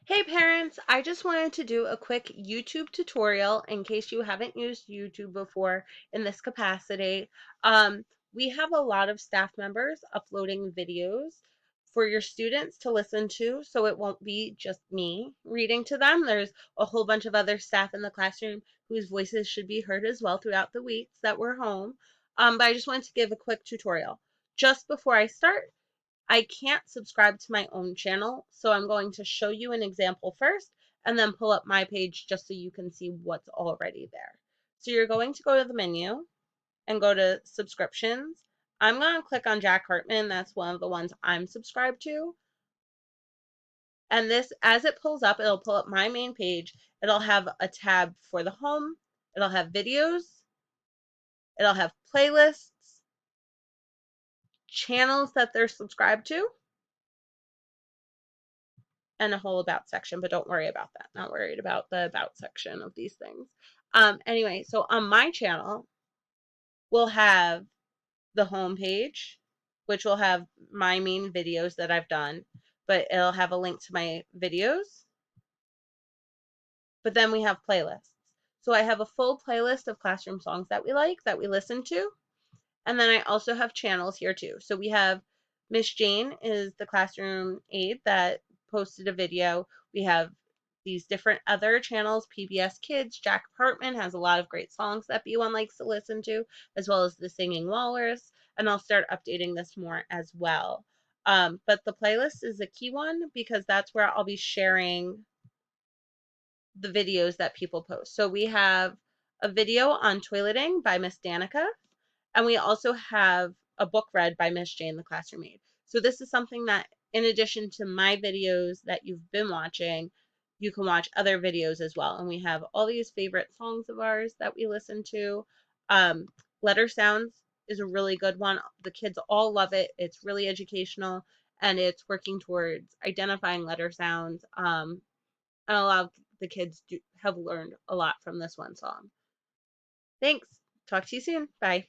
Hey parents, I just wanted to do a quick YouTube tutorial in case you haven't used YouTube before in this capacity. Um, we have a lot of staff members uploading videos for your students to listen to, so it won't be just me reading to them. There's a whole bunch of other staff in the classroom whose voices should be heard as well throughout the weeks that we're home. But I just wanted to give a quick tutorial. Just before I start, I can't subscribe to my own channel, so I'm going to show you an example first and then pull up my page just so you can see what's already there. So you're going to go to the menu and go to subscriptions. I'm going to click on Jack Hartman. That's one of the ones I'm subscribed to. And this, as it pulls up, it'll pull up my main page. It'll have a tab for the home. It'll have videos. It'll have playlists, channels that they're subscribed to, and a whole about section, but don't worry about that. Not worried about the about section of these things. Anyway, so on my channel, we'll have the home page, which will have my main videos that I've done, but it'll have a link to my videos. But then we have playlists. So I have a full playlist of classroom songs that we like, that we listen to. And then I also have channels here too. So we have Miss Jane is the classroom aide that posted a video. We have these different other channels, PBS Kids. Jack Hartman has a lot of great songs that B1 likes to listen to, as well as the Singing Walrus. And I'll start updating this more as well. But the playlist is a key one because that's where I'll be sharing the videos that people post. So we have a video on toileting by Miss Danica, and we also have a book read by Miss Jane, the classroom aide. So this is something that, in addition to my videos that you've been watching, you can watch other videos as well. And we have all these favorite songs of ours that we listen to. Letter Sounds is a really good one. The kids all love it. It's really educational, and it's working towards identifying letter sounds. And a lot of the kids have learned a lot from this one song. Thanks. Talk to you soon. Bye.